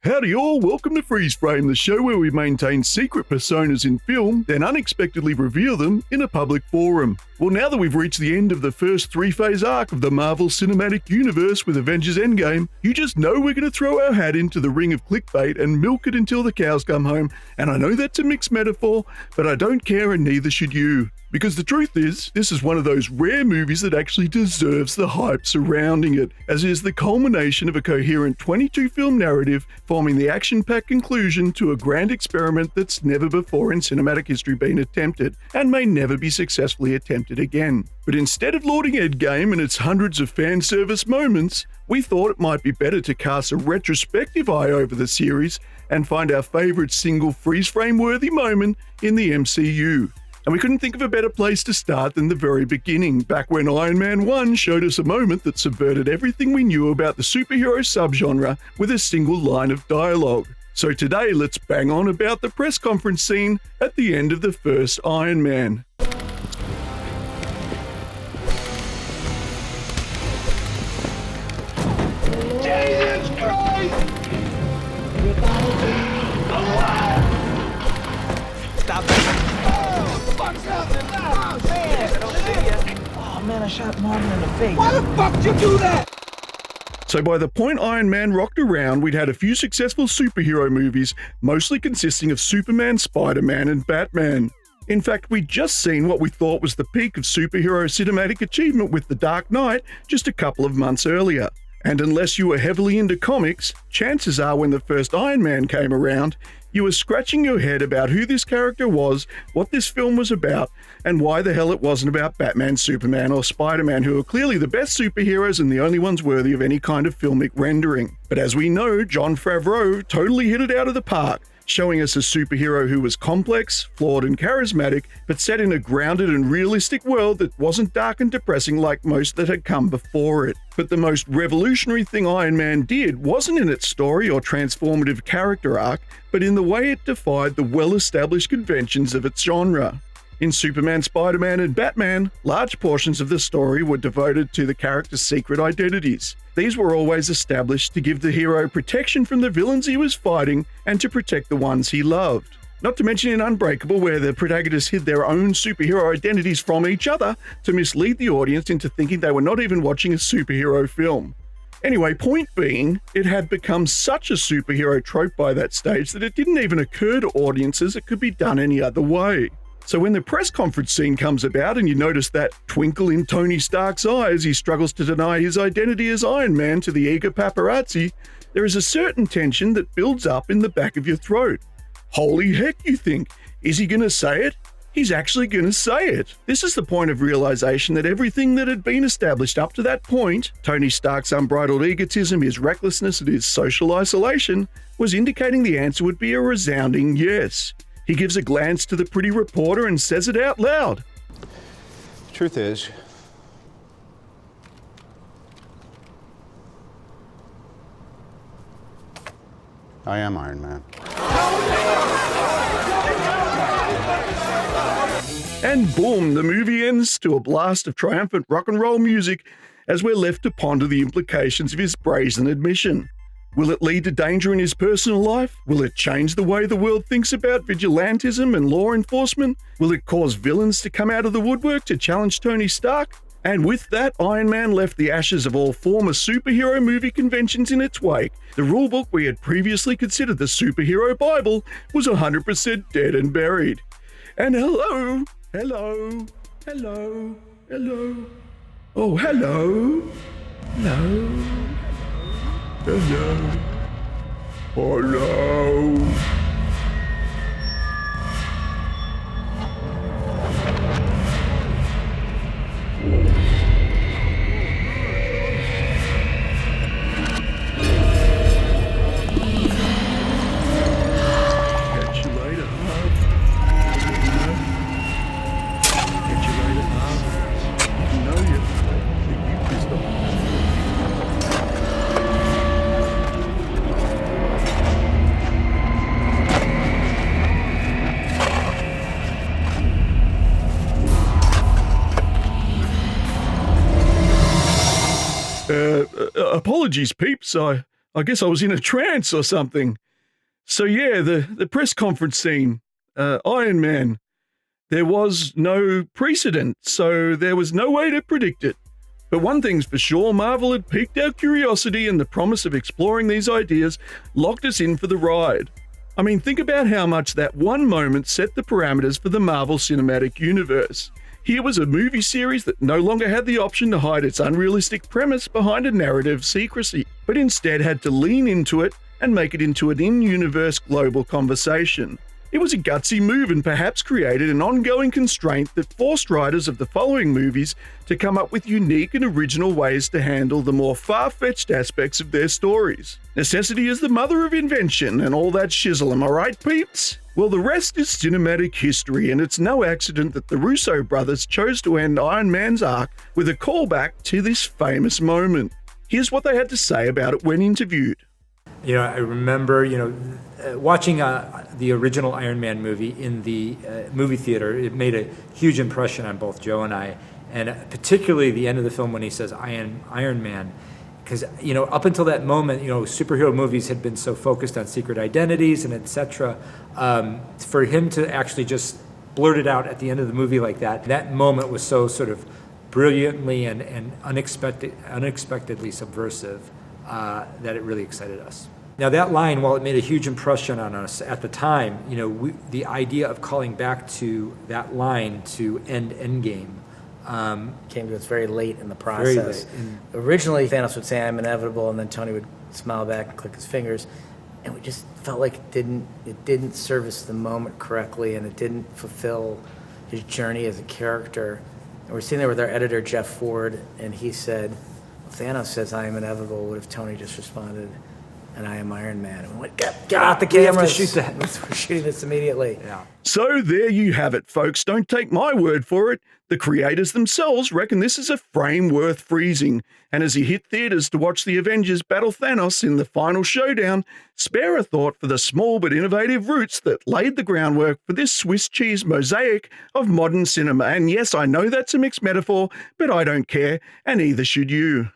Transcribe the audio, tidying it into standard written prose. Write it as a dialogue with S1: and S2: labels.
S1: Howdy all, welcome to Freeze Frame, the show where we maintain secret personas in film, then unexpectedly reveal them in a public forum. Well, now that we've reached the end of the first three-phase arc of the Marvel Cinematic Universe with Avengers Endgame, you just know we're going to throw our hat into the ring of clickbait and milk it until the cows come home. And I know that's a mixed metaphor, but I don't care and neither should you. Because the truth is, this is one of those rare movies that actually deserves the hype surrounding it, as it is the culmination of a coherent 22-film narrative forming the action-packed conclusion to a grand experiment that's never before in cinematic history been attempted, and may never be successfully attempted again. But instead of lauding Endgame and its hundreds of fan service moments, we thought it might be better to cast a retrospective eye over the series and find our favourite single freeze-frame worthy moment in the MCU. And we couldn't think of a better place to start than the very beginning, back when Iron Man 1 showed us a moment that subverted everything we knew about the superhero subgenre with a single line of dialogue. So today, let's bang on about the press conference scene at the end of the first Iron Man.
S2: Jesus Christ! Stop that! Oh, fuck's happening now? Oh, man! I don't see you. Oh, man, I shot Martin in the face. Why the fuck did you do that?
S1: So by the point Iron Man rocked around, we'd had a few successful superhero movies, mostly consisting of Superman, Spider-Man, and Batman. In fact, we'd just seen what we thought was the peak of superhero cinematic achievement with The Dark Knight just a couple of months earlier. And unless you were heavily into comics, chances are when the first Iron Man came around, you were scratching your head about who this character was, what this film was about, and why the hell it wasn't about Batman, Superman, or Spider-Man, who are clearly the best superheroes and the only ones worthy of any kind of filmic rendering. But as we know, Jon Favreau totally hit it out of the park, showing us a superhero who was complex, flawed and charismatic, but set in a grounded and realistic world that wasn't dark and depressing like most that had come before it. But the most revolutionary thing Iron Man did wasn't in its story or transformative character arc, but in the way it defied the well-established conventions of its genre. In Superman, Spider-Man, and Batman, large portions of the story were devoted to the character's secret identities. These were always established to give the hero protection from the villains he was fighting and to protect the ones he loved. Not to mention in Unbreakable, where the protagonists hid their own superhero identities from each other to mislead the audience into thinking they were not even watching a superhero film. Anyway, point being, it had become such a superhero trope by that stage that it didn't even occur to audiences it could be done any other way. So when the press conference scene comes about and you notice that twinkle in Tony Stark's eye as he struggles to deny his identity as Iron Man to the eager paparazzi, there is a certain tension that builds up in the back of your throat. Holy heck, you think, is he going to say it? He's actually going to say it. This is the point of realization that everything that had been established up to that point, Tony Stark's unbridled egotism, his recklessness, and his social isolation, was indicating the answer would be a resounding yes. He gives a glance to the pretty reporter and says it out loud.
S3: The truth is, I am Iron Man.
S1: And boom, the movie ends to a blast of triumphant rock and roll music as we're left to ponder the implications of his brazen admission. Will it lead to danger in his personal life? Will it change the way the world thinks about vigilantism and law enforcement? Will it cause villains to come out of the woodwork to challenge Tony Stark? And with that, Iron Man left the ashes of all former superhero movie conventions in its wake. The rulebook we had previously considered the superhero Bible was 100% dead and buried. And hello, hello, hello, hello, oh hello, hello, hello, hello. Catch you later, huh? Catch you later, huh? You know you pissed off. Apologies, peeps. I I guess I was in a trance or something. So yeah, the press conference scene, Iron Man. There was no precedent, so there was no way to predict it. But one thing's for sure, Marvel had piqued our curiosity, and the promise of exploring these ideas locked us in for the ride. I mean, think about how much that one moment set the parameters for the Marvel Cinematic Universe. Here was a movie series that no longer had the option to hide its unrealistic premise behind a narrative secrecy, but instead had to lean into it and make it into an in-universe global conversation. It was a gutsy move and perhaps created an ongoing constraint that forced writers of the following movies to come up with unique and original ways to handle the more far-fetched aspects of their stories. Necessity is the mother of invention and all that shizzle, am I right, peeps? Well, the rest is cinematic history, and it's no accident that the Russo brothers chose to end Iron Man's arc with a callback to this famous moment. Here's what they had to say about it when interviewed.
S4: I remember, watching the original Iron Man movie in the movie theater. It made a huge impression on both Joe and I, and particularly the end of the film when he says, "I am Iron Man." Because, up until that moment, superhero movies had been so focused on secret identities and etc. For him to actually just blurt it out at the end of the movie like that moment was so sort of brilliantly and unexpectedly subversive that it really excited us. Now that line, while it made a huge impression on us at the time, the idea of calling back to that line to end Endgame
S5: came to us very late in the process. Originally, Thanos would say, "I'm inevitable," and then Tony would smile back and click his fingers, and we just felt like it didn't service the moment correctly, and it didn't fulfill his journey as a character. And we're sitting there with our editor, Jeff Ford, and he said, "Thanos says I am inevitable. What if Tony just responded, and I am Iron Man?" And we went, get out the cameras.
S4: We have to shoot that.
S5: We're shooting this immediately.
S4: Yeah.
S1: So there you have it, folks. Don't take my word for it. The creators themselves reckon this is a frame worth freezing. And as you hit theaters to watch the Avengers battle Thanos in the final showdown, spare a thought for the small but innovative roots that laid the groundwork for this Swiss cheese mosaic of modern cinema. And yes, I know that's a mixed metaphor, but I don't care, and neither should you.